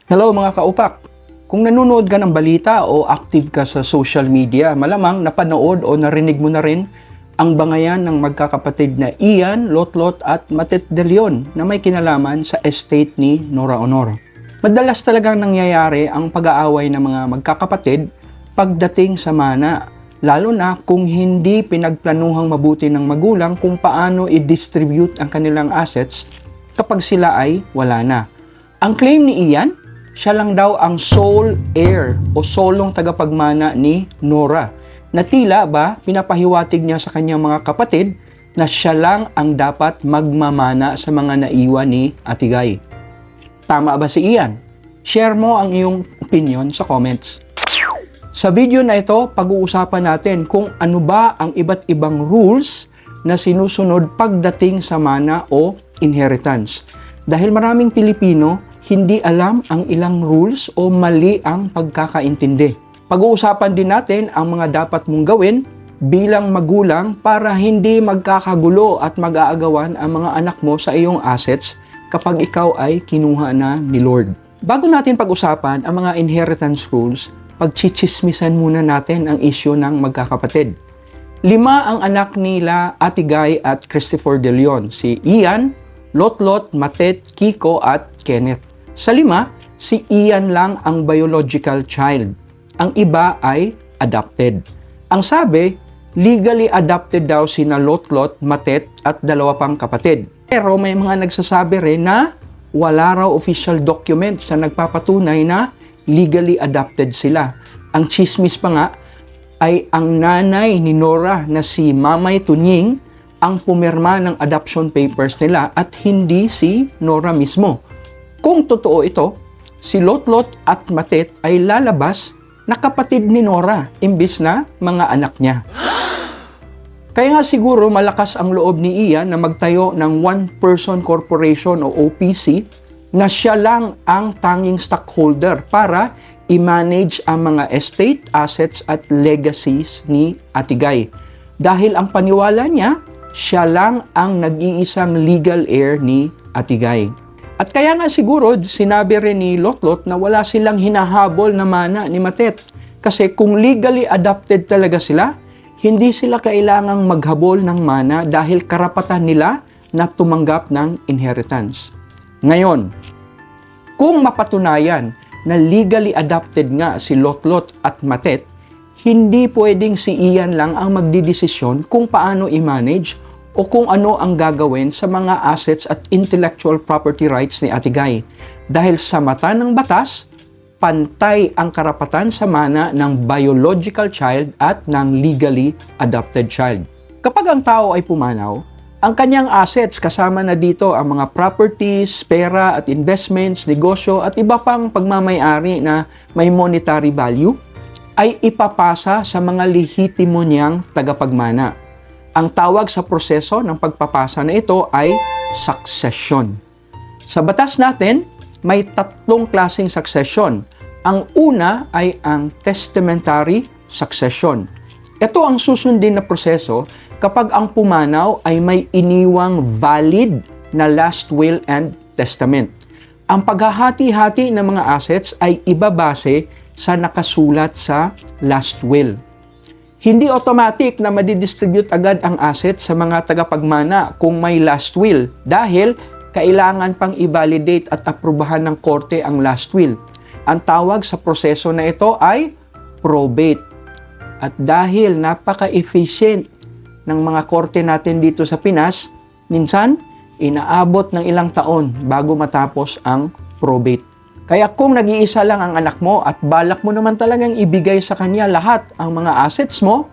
Hello mga kaupak! Kung nanonood ka ng balita o active ka sa social media, malamang napanood o narinig mo na rin ang bangayan ng magkakapatid na Ian, Lotlot at Matet de Leon na may kinalaman sa estate ni Nora Honor. Madalas talagang nangyayari ang pag-aaway ng mga magkakapatid pagdating sa mana, lalo na kung hindi pinagplanuhang mabuti ng magulang kung paano i-distribute ang kanilang assets kapag sila ay wala na. Ang claim ni Ian, siya lang daw ang sole heir o solong tagapagmana ni Nora, na tila ba pinapahiwatig niya sa kanyang mga kapatid na siya lang ang dapat magmamana sa mga naiwan ni Ate Guy. Tama ba si Ian? Share mo ang iyong opinion sa comments. Sa video na ito, pag-uusapan natin kung ano ba ang iba't ibang rules na sinusunod pagdating sa mana o inheritance. Dahil maraming Pilipino hindi alam ang ilang rules o mali ang pagkakaintindi. Pag-uusapan din natin ang mga dapat mong gawin bilang magulang para hindi magkakagulo at mag-aagawan ang mga anak mo sa iyong assets kapag ikaw ay kinuha na ni Lord. Bago natin pag-usapan ang mga inheritance rules, pagchichismisan muna natin ang isyu ng magkakapatid. 5 ang anak nila Ate Guy at Christopher de Leon, si Ian, Lotlot, Matet, Kiko at Kenneth. Sa 5, si Ian lang ang biological child. Ang iba ay adopted. Ang sabi, legally adopted daw sina Lotlot, Matet at 2 pang kapatid. Pero may mga nagsasabi rin na wala raw official documents na nagpapatunay na legally adopted sila. Ang chismis pa nga ay ang nanay ni Nora na si Mamay Tunying ang pumirma ng adoption papers nila at hindi si Nora mismo. Kung totoo ito, si Lotlot at Matet ay lalabas na kapatid ni Nora imbis na mga anak niya. Kaya nga siguro malakas ang loob ni Ian na magtayo ng one-person corporation o OPC na siya lang ang tanging stockholder para i-manage ang mga estate, assets at legacies ni Ate Guy. Dahil ang paniwala niya, siya lang ang nag-iisang legal heir ni Ate Guy. At kaya nga siguro sinabi rin ni Lotlot na wala silang hinahabol na mana ni Matet. Kasi kung legally adopted talaga sila, hindi sila kailangang maghabol ng mana dahil karapatan nila na tumanggap ng inheritance. Ngayon, kung mapatunayan na legally adopted nga si Lotlot at Matet, hindi pwedeng si Ian lang ang magdidesisyon kung paano i-manage o kung ano ang gagawin sa mga assets at intellectual property rights ni Ate Guy. Dahil sa mata ng batas, pantay ang karapatan sa mana ng biological child at ng legally adopted child. Kapag ang tao ay pumanaw, ang kanyang assets kasama na dito ang mga properties, pera at investments, negosyo at iba pang pagmamay-ari na may monetary value ay ipapasa sa mga lehitimo niyang tagapagmana. Ang tawag sa proseso ng pagpapasa na ito ay succession. Sa batas natin, may 3 klaseng succession. Ang una ay ang testamentary succession. Ito ang susundin na proseso kapag ang pumanaw ay may iniwang valid na last will and testament. Ang paghahati-hati ng mga assets ay ibabase sa nakasulat sa last will. Hindi automatic na madidistribute agad ang asset sa mga tagapagmana kung may last will dahil kailangan pang i-validate at aprubahan ng korte ang last will. Ang tawag sa proseso na ito ay probate. At dahil napaka-efficient ng mga korte natin dito sa Pinas, minsan inaabot ng ilang taon bago matapos ang probate. Kaya kung nag-iisa lang ang anak mo at balak mo naman talagang ibigay sa kanya lahat ang mga assets mo,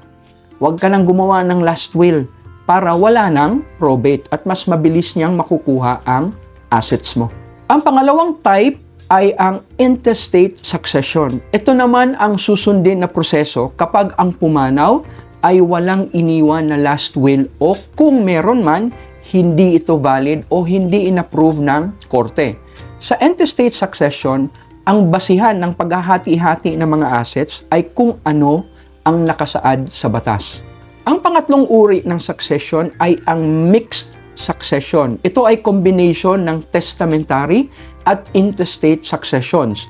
huwag ka nang gumawa ng last will para wala nang probate at mas mabilis niyang makukuha ang assets mo. Ang pangalawang type ay ang intestate succession. Ito naman ang susundin na proseso kapag ang pumanaw ay walang iniwan na last will o kung meron man, hindi ito valid o hindi inapprove ng korte. Sa intestate succession, ang basihan ng paghahati-hati ng mga assets ay kung ano ang nakasaad sa batas. Ang pangatlong uri ng succession ay ang mixed succession. Ito ay combination ng testamentary at intestate successions.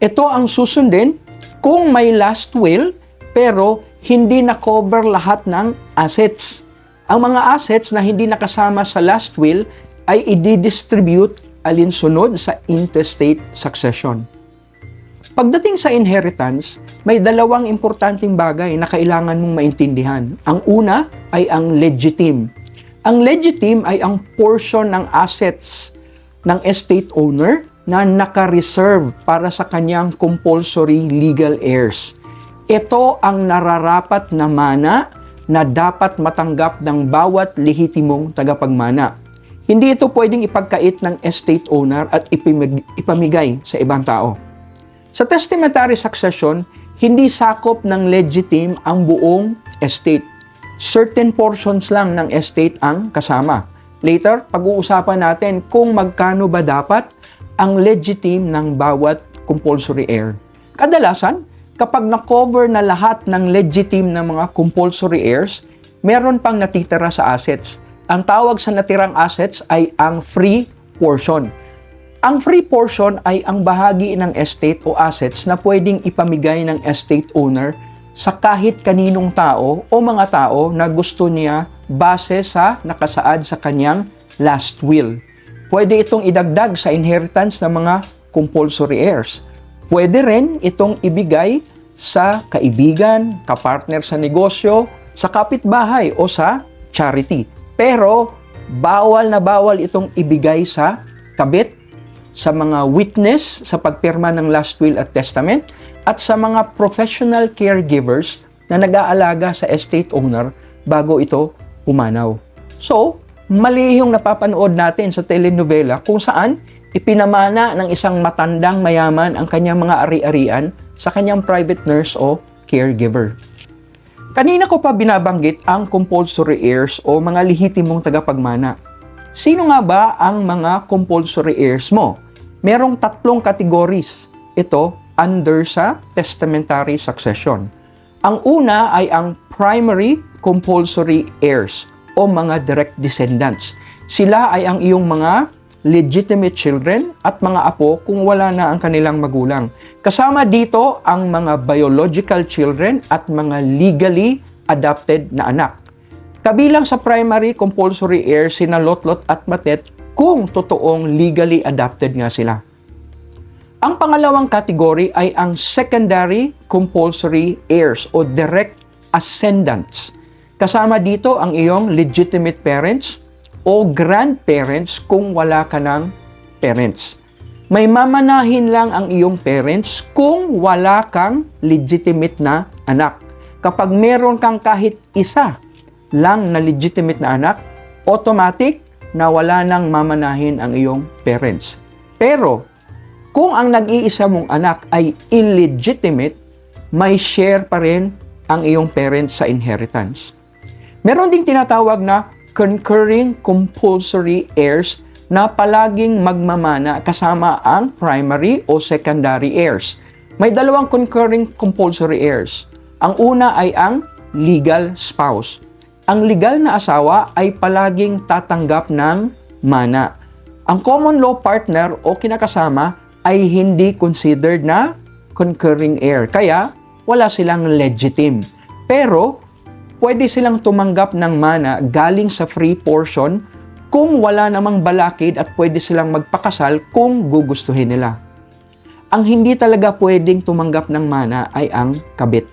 Ito ang susundin kung may last will pero hindi na-cover lahat ng assets. Ang mga assets na hindi nakasama sa last will ay i-distribute alinsunod sa intestate succession. Pagdating sa inheritance, may dalawang importanteng bagay na kailangan mong maintindihan. Ang una ay ang legitime. Ang legitime ay ang portion ng assets ng estate owner na naka-reserve para sa kanyang compulsory legal heirs. Ito ang nararapat na mana na dapat matanggap ng bawat lehitimong tagapagmana. Hindi ito pwedeng ipagkait ng estate owner at ipamigay sa ibang tao. Sa testamentary succession, hindi sakop ng legitime ang buong estate. Certain portions lang ng estate ang kasama. Later, pag-uusapan natin kung magkano ba dapat ang legitime ng bawat compulsory heir. Kadalasan, kapag na-cover na lahat ng legitime na mga compulsory heirs, meron pang natitira sa assets. Ang tawag sa natirang assets ay ang free portion. Ang free portion ay ang bahagi ng estate o assets na pwedeng ipamigay ng estate owner sa kahit kaninong tao o mga tao na gusto niya base sa nakasaad sa kanyang last will. Pwede itong idagdag sa inheritance ng mga compulsory heirs. Pwede rin itong ibigay sa kaibigan, kapartner sa negosyo, sa kapitbahay o sa charity. Pero bawal na bawal itong ibigay sa kabit, sa mga witness sa pagpirma ng last will at testament, at sa mga professional caregivers na nag-aalaga sa estate owner bago ito pumanaw. So, mali yung napapanood natin sa telenovela kung saan ipinamana ng isang matandang mayaman ang kanyang mga ari-arian sa kanyang private nurse o caregiver. Kanina ko pa binabanggit ang compulsory heirs o mga lehitimong tagapagmana. Sino nga ba ang mga compulsory heirs mo? Merong 3 categories. Ito under sa testamentary succession. Ang una ay ang primary compulsory heirs o mga direct descendants. Sila ay ang iyong mga legitimate children at mga apo kung wala na ang kanilang magulang. Kasama dito ang mga biological children at mga legally adopted na anak. Kabilang sa primary compulsory heirs sina Lotlot at Matet kung totoong legally adopted nga sila. Ang pangalawang category ay ang secondary compulsory heirs o direct ascendants. Kasama dito ang iyong legitimate parents o grandparents kung wala ka ng parents. May mamanahin lang ang iyong parents kung wala kang legitimate na anak. Kapag meron kang kahit isa lang na legitimate na anak, automatic na wala nang mamanahin ang iyong parents. Pero, kung ang nag-iisa mong anak ay illegitimate, may share pa rin ang iyong parents sa inheritance. Meron ding tinatawag na concurring compulsory heirs na palaging magmamana kasama ang primary o secondary heirs. May 2 concurring compulsory heirs. Ang una ay ang legal spouse. Ang legal na asawa ay palaging tatanggap ng mana. Ang common law partner o kinakasama ay hindi considered na concurring heir. Kaya wala silang legitim. Pero pwede silang tumanggap ng mana galing sa free portion kung wala namang balakid at pwede silang magpakasal kung gugustuhin nila. Ang hindi talaga pwedeng tumanggap ng mana ay ang kabit.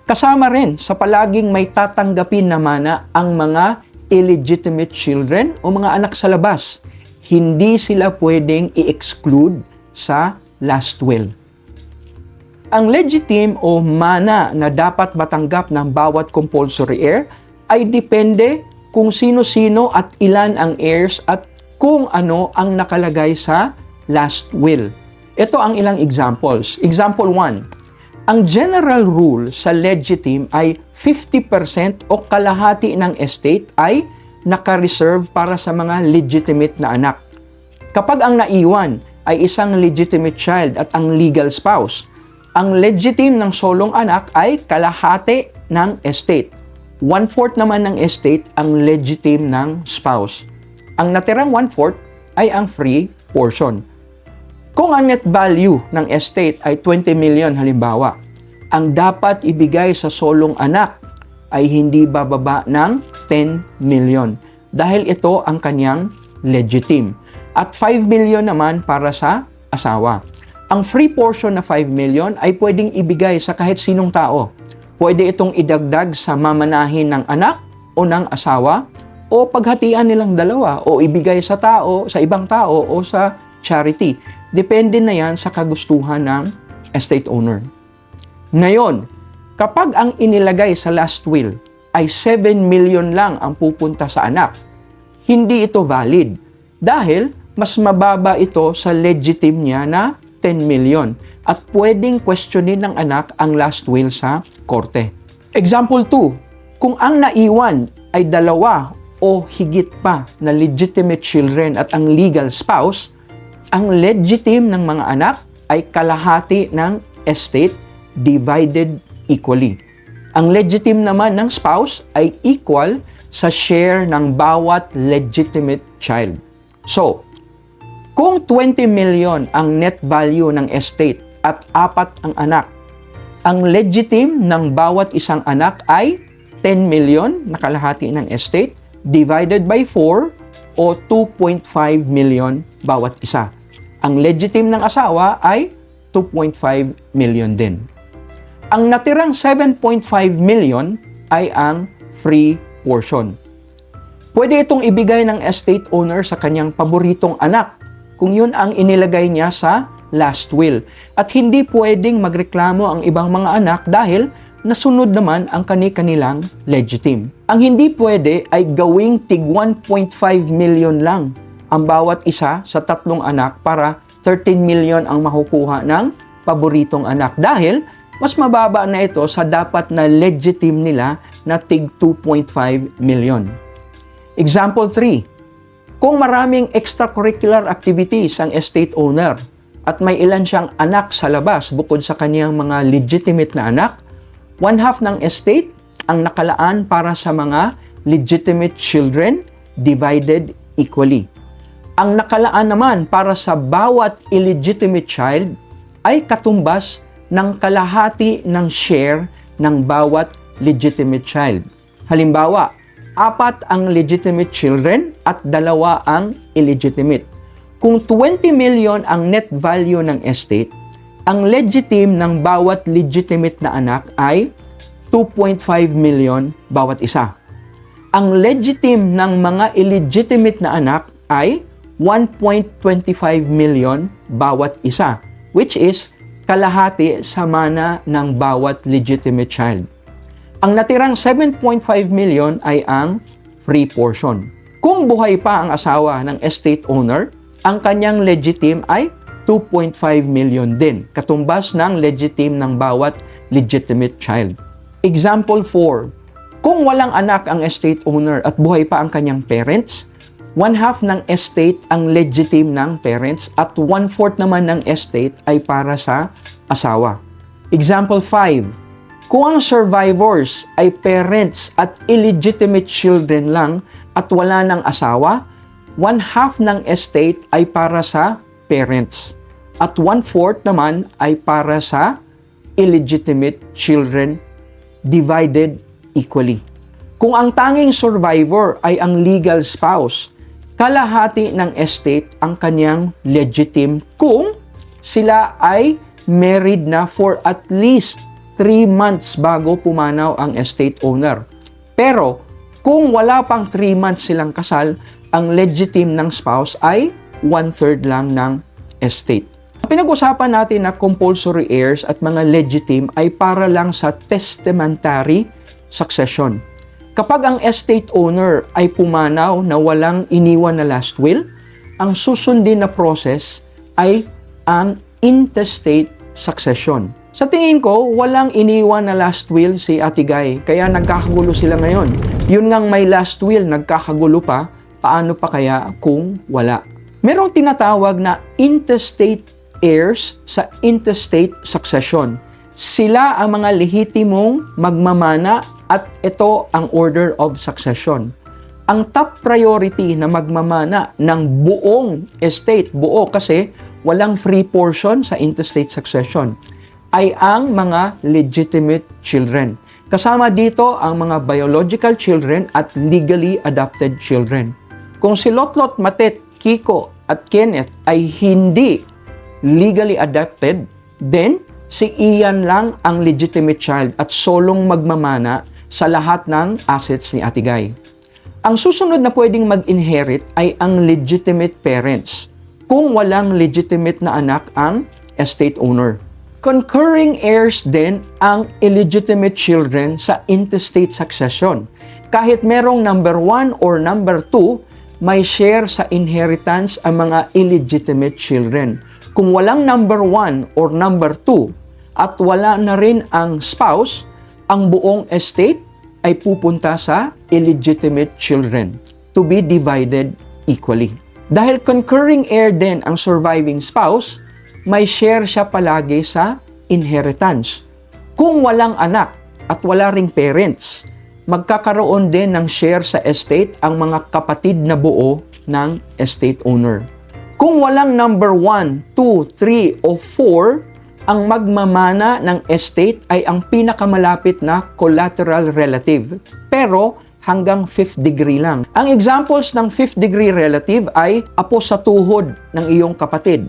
Kasama rin sa palaging may tatanggapin na mana ang mga illegitimate children o mga anak sa labas. Hindi sila pwedeng i-exclude sa last will. Ang legitime o mana na dapat matanggap ng bawat compulsory heir ay depende kung sino-sino at ilan ang heirs at kung ano ang nakalagay sa last will. Ito ang ilang examples. Example 1. Ang general rule sa legitime ay 50% o kalahati ng estate ay naka-reserve para sa mga legitimate na anak. Kapag ang naiwan ay isang legitimate child at ang legal spouse, ang legitimate ng solong anak ay kalahati ng estate. 1/4 naman ng estate ang legitimate ng spouse. Ang natirang 1/4 ay ang free portion. Kung ang net value ng estate ay 20 million halimbawa, ang dapat ibigay sa solong anak ay hindi bababa ng 10 million dahil ito ang kanyang legitim. At 5 million naman para sa asawa. Ang free portion na 5 million ay pwedeng ibigay sa kahit sinong tao. Pwede itong idagdag sa mamanahin ng anak o ng asawa o paghatian nilang dalawa o ibigay sa tao, sa ibang tao o sa charity. Depende na yan sa kagustuhan ng estate owner. Ngayon, kapag ang inilagay sa last will ay 7 million lang ang pupunta sa anak, hindi ito valid dahil mas mababa ito sa legitim niya na 10 million at pwedeng questionin ng anak ang last will sa korte. Example 2, kung ang naiwan ay dalawa o higit pa na legitimate children at ang legal spouse, ang legitim ng mga anak ay kalahati ng estate divided equally. Ang legitim naman ng spouse ay equal sa share ng bawat legitimate child. So, kung 20 million ang net value ng estate at 4 ang anak, ang legitim ng bawat isang anak ay 10 million na kalahati ng estate divided by 4 o 2.5 million bawat isa. Ang legitim ng asawa ay 2.5 million din. Ang natirang 7.5 million ay ang free portion. Pwede itong ibigay ng estate owner sa kanyang paboritong anak kung yun ang inilagay niya sa last will. At hindi pwedeng magreklamo ang ibang mga anak dahil nasunod naman ang kani-kanilang legitim. Ang hindi pwede ay gawing tig 1.5 million lang ang bawat isa sa 3 anak para 13 million ang makukuha ng paboritong anak dahil mas mababa na ito sa dapat na legitim nila na tig 2.5 million. Example 3. Kung maraming extracurricular activities ang estate owner at may ilan siyang anak sa labas bukod sa kaniyang mga legitimate na anak, 1/2 ng estate ang nakalaan para sa mga legitimate children divided equally. Ang nakalaan naman para sa bawat illegitimate child ay katumbas ng kalahati ng share ng bawat legitimate child. Halimbawa, 4 ang legitimate children at 2 ang illegitimate. Kung 20 million ang net value ng estate, ang legitim ng bawat legitimate na anak ay 2.5 million bawat isa. Ang legitim ng mga illegitimate na anak ay 1.25 million bawat isa, which is kalahati sa mana ng bawat legitimate child. Ang natirang 7.5 million ay ang free portion. Kung buhay pa ang asawa ng estate owner, ang kanyang legitim ay 2.5 million din, katumbas ng legitim ng bawat legitimate child. Example 4. Kung walang anak ang estate owner at buhay pa ang kanyang parents, 1/2 ng estate ang legitim ng parents at 1/4 naman ng estate ay para sa asawa. Example 5. Kung ang survivors ay parents at illegitimate children lang at wala ng asawa, 1/2 ng estate ay para sa parents at 1/4 naman ay para sa illegitimate children divided equally. Kung ang tanging survivor ay ang legal spouse, kalahati ng estate ang kanyang legitim kung sila ay married na for at least 3 months bago pumanaw ang estate owner. Pero kung wala pang 3 months silang kasal, ang legitim ng spouse ay 1/3 lang ng estate. Pinag-usapan natin na compulsory heirs at mga legitim ay para lang sa testamentary succession. Kapag ang estate owner ay pumanaw na walang iniwan na last will, ang susundin na process ay ang intestate succession. Sa tingin ko, walang iniwan na last will si Ate Guy, kaya nagkakagulo sila ngayon. Yun ngang may last will, nagkakagulo pa, paano pa kaya kung wala? Merong tinatawag na intestate heirs sa intestate succession. Sila ang mga lehitimong magmamana at ito ang order of succession. Ang top priority na magmamana ng buong estate, buo kasi walang free portion sa intestate succession, ay ang mga legitimate children. Kasama dito ang mga biological children at legally adopted children. Kung si Lotlot, Matet, Kiko at Kenneth ay hindi legally adopted, then si Ian lang ang legitimate child at solong magmamana sa lahat ng assets ni Ate Guy. Ang susunod na pwedeng mag-inherit ay ang legitimate parents kung walang legitimate na anak ang estate owner. Concurring heirs din ang illegitimate children sa intestate succession. Kahit merong number 1 or number 2, may share sa inheritance ang mga illegitimate children. Kung walang number 1 or number 2 at wala na rin ang spouse, ang buong estate ay pupunta sa illegitimate children to be divided equally. Dahil concurring heir din ang surviving spouse, may share siya palagi sa inheritance. Kung walang anak at wala ring parents, magkakaroon din ng share sa estate ang mga kapatid na buo ng estate owner. Kung walang number 1, 2, 3, o 4, ang magmamana ng estate ay ang pinakamalapit na collateral relative, pero hanggang 5th degree lang. Ang examples ng 5th degree relative ay apo sa tuhod ng iyong kapatid,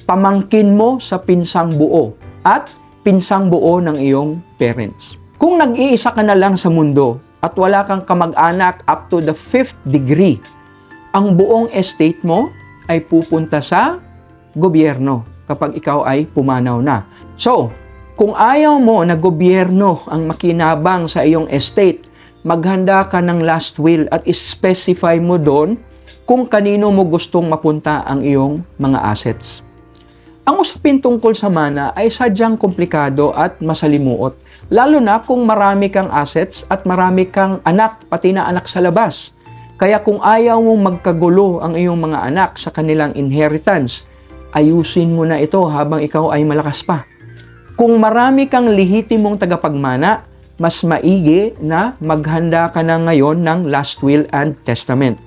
pamangkin mo sa pinsang buo, at pinsang buo ng iyong parents. Kung nag-iisa ka na lang sa mundo at wala kang kamag-anak up to the 5th degree, ang buong estate mo ay pupunta sa gobyerno kapag ikaw ay pumanaw na. So, kung ayaw mo na gobyerno ang makinabang sa iyong estate, maghanda ka ng last will at specify mo doon kung kanino mo gustong mapunta ang iyong mga assets. Ang usapin tungkol sa mana ay sadyang komplikado at masalimuot, lalo na kung marami kang assets at marami kang anak, pati na anak sa labas. Kaya kung ayaw mong magkagulo ang iyong mga anak sa kanilang inheritance, ayusin mo na ito habang ikaw ay malakas pa. Kung marami kang lehitimong tagapagmana, mas maigi na maghanda ka na ngayon ng last will and testament.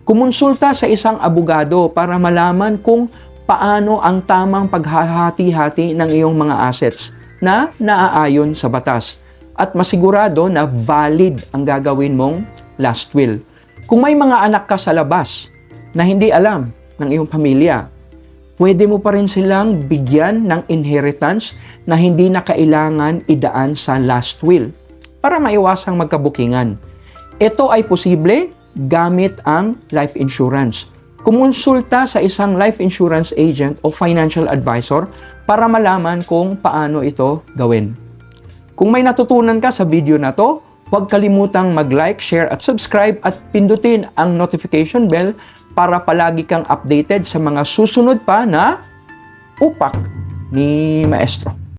Kumonsulta sa isang abogado para malaman kung paano ang tamang paghahati-hati ng iyong mga assets na naaayon sa batas at masigurado na valid ang gagawin mong last will. Kung may mga anak ka sa labas na hindi alam ng iyong pamilya, pwede mo pa rin silang bigyan ng inheritance na hindi na kailangan idaan sa last will para maiwasang magkabukingan. Ito ay posible gamit ang life insurance. Kumonsulta sa isang life insurance agent o financial advisor para malaman kung paano ito gawin. Kung may natutunan ka sa video na to, huwag kalimutang mag-like, share at subscribe at pindutin ang notification bell para palagi kang updated sa mga susunod pa na upak ni Maestro.